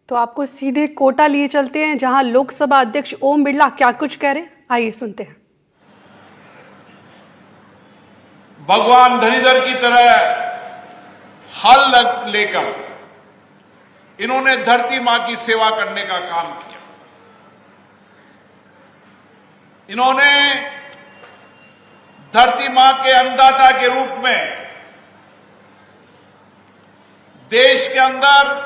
तो आपको सीधे कोटा लिए चलते हैं, जहां लोकसभा अध्यक्ष ओम बिरला क्या कुछ कह रहे हैं, आइए सुनते हैं। भगवान धनीधर की तरह हल लेकर इन्होंने धरती मां की सेवा करने का काम किया। इन्होंने धरती मां के अन्नदाता के रूप में देश के अंदर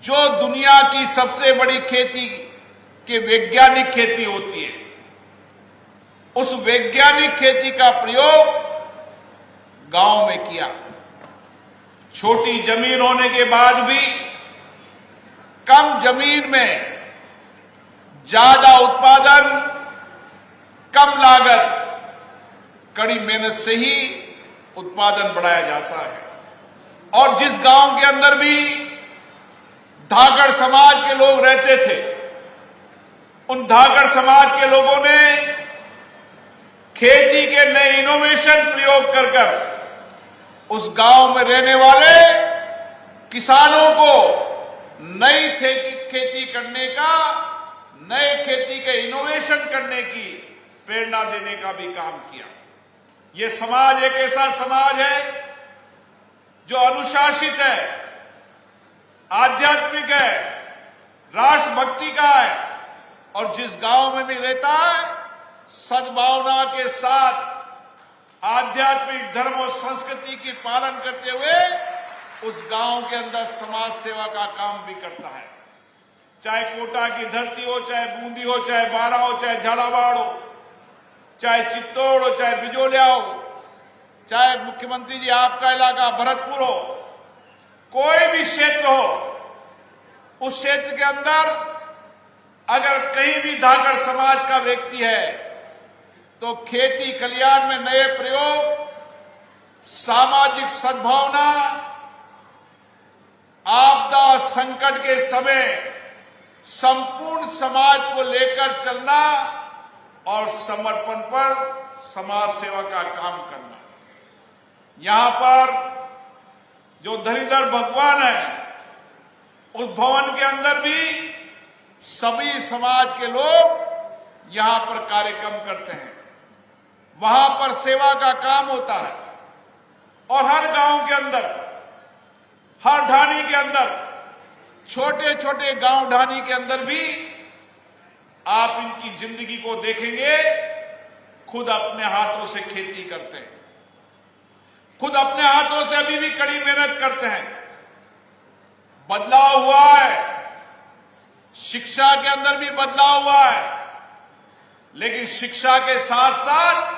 जो दुनिया की सबसे बड़ी खेती के वैज्ञानिक खेती होती है, उस वैज्ञानिक खेती का प्रयोग गांव में किया। छोटी जमीन होने के बाद भी कम जमीन में ज्यादा उत्पादन, कम लागत, कड़ी मेहनत से ही उत्पादन बढ़ाया जाता है। और जिस गांव के अंदर भी धाकड़ समाज के लोग रहते थे, उन धाकड़ समाज के लोगों ने खेती के नए इनोवेशन प्रयोग कर उस गांव में रहने वाले किसानों को नई खेती करने का, नए खेती के इनोवेशन करने की प्रेरणा देने का भी काम किया। ये समाज एक ऐसा समाज है जो अनुशासित है, आध्यात्मिक है, राष्ट्रभक्ति का है, और जिस गांव में भी रहता है सद्भावना के साथ आध्यात्मिक धर्म और संस्कृति की पालन करते हुए उस गांव के अंदर समाज सेवा का काम भी करता है। चाहे कोटा की धरती हो, चाहे बूंदी हो, चाहे बारा हो, चाहे झालावाड़ हो, चाहे चित्तौड़ हो, चाहे बिजोलिया हो, चाहे मुख्यमंत्री जी आपका इलाका भरतपुर हो, कोई भी क्षेत्र हो, उस क्षेत्र के अंदर अगर कहीं भी धाकड़ समाज का व्यक्ति है तो खेती कल्याण में नए प्रयोग, सामाजिक सद्भावना, आपदा संकट के समय संपूर्ण समाज को लेकर चलना और समर्पण पर समाज सेवा का काम करना। यहां पर जो धनीधर भगवान है, उस भवन के अंदर भी सभी समाज के लोग यहां पर कार्यक्रम करते हैं। वहां पर सेवा का काम होता है और हर गांव के अंदर, हर ढाणी के अंदर, छोटे छोटे गांव ढाणी के अंदर भी आप इनकी जिंदगी को देखेंगे। खुद अपने हाथों से खेती करते हैं, खुद अपने हाथों से अभी भी कड़ी मेहनत करते हैं। बदलाव हुआ है, शिक्षा के अंदर भी बदलाव हुआ है, लेकिन शिक्षा के साथ साथ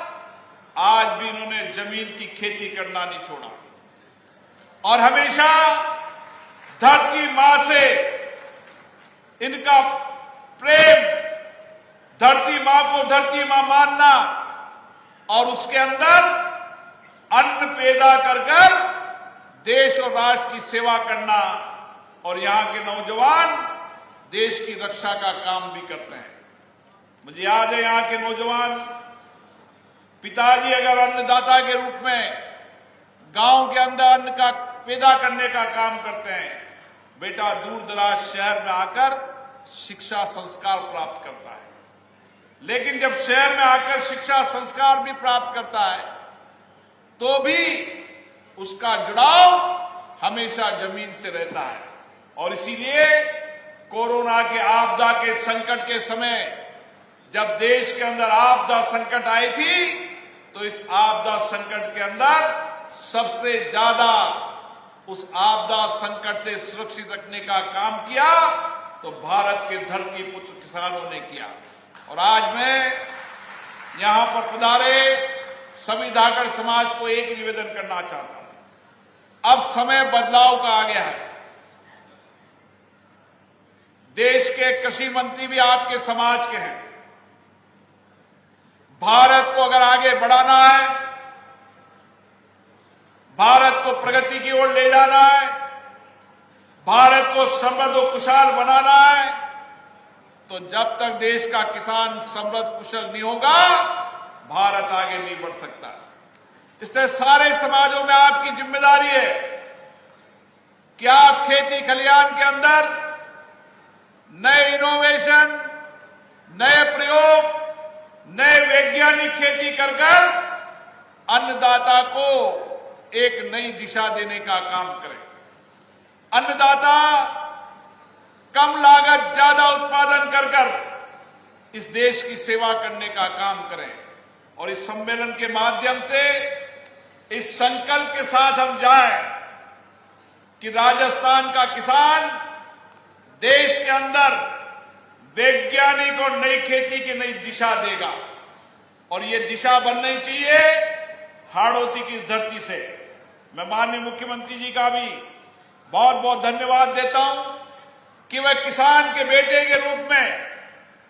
आज भी इन्होंने जमीन की खेती करना नहीं छोड़ा और हमेशा धरती मां से इनका प्रेम, धरती मां को धरती मां मानना और उसके अंदर अन्न पैदा कर देश और राष्ट्र की सेवा करना। और यहां के नौजवान देश की रक्षा का काम भी करते हैं। मुझे याद है, यहां के नौजवान पिताजी अगर अन्नदाता के रूप में गांव के अंदर अन्न का पैदा करने का काम करते हैं, बेटा दूर दराज शहर में आकर शिक्षा संस्कार प्राप्त करता है। लेकिन जब शहर में आकर शिक्षा संस्कार भी प्राप्त करता है तो भी उसका जुड़ाव हमेशा जमीन से रहता है। और इसीलिए कोरोना के आपदा के संकट के समय जब देश के अंदर आपदा संकट आई थी, तो इस आपदा संकट के अंदर सबसे ज्यादा उस आपदा संकट से सुरक्षित रखने का काम किया तो भारत के धरती पुत्र किसानों ने किया। और आज मैं यहां पर पधारे सभी धाकड़ समाज को एक निवेदन करना चाहता हूं। अब समय बदलाव का आ गया है। देश के कृषि मंत्री भी आपके समाज के हैं। भारत को अगर आगे बढ़ाना है, भारत को प्रगति की ओर ले जाना है, भारत को समृद्ध और कुशल बनाना है, तो जब तक देश का किसान समृद्ध कुशल नहीं होगा, भारत आगे नहीं बढ़ सकता। इसलिए सारे समाजों में आपकी जिम्मेदारी है कि आप खेती खलियान नए इनोवेशन, नए प्रयोग, नए वैज्ञानिक खेती कर अन्नदाता को एक नई दिशा देने का काम करें। अन्नदाता कम लागत ज्यादा उत्पादन कर इस देश की सेवा करने का काम करें। और इस सम्मेलन के माध्यम से इस संकल्प के साथ हम जाएं कि राजस्थान का किसान देश के अंदर वैज्ञानिक और नई खेती की नई दिशा देगा। और ये दिशा बननी चाहिए हाड़ौती की धरती से। मैं माननीय मुख्यमंत्री जी का भी बहुत बहुत धन्यवाद देता हूं कि वह किसान के बेटे के रूप में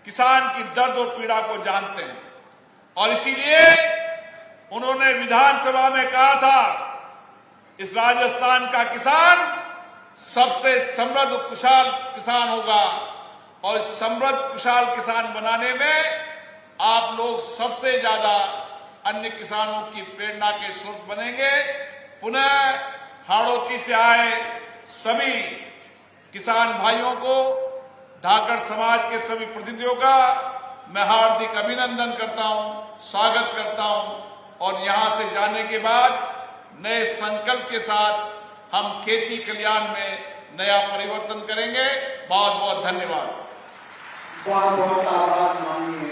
किसान की दर्द और पीड़ा को जानते हैं। और इसीलिए उन्होंने विधानसभा में कहा था, इस राजस्थान का किसान सबसे समृद्ध कुशल किसान होगा और इस समृद्ध कुशल किसान बनाने में आप लोग सबसे ज्यादा अन्य किसानों की प्रेरणा के स्रोत बनेंगे। पुनः हाड़ौती से आए सभी किसान भाइयों को, धाकड़ समाज के सभी प्रतिनिधियों का मैं हार्दिक अभिनंदन करता हूं, स्वागत करता हूं। और यहां से जाने के बाद नए संकल्प के साथ हम खेती कल्याण में नया परिवर्तन करेंगे। बहुत बहुत धन्यवाद। बहुत बहुत आभार माननीय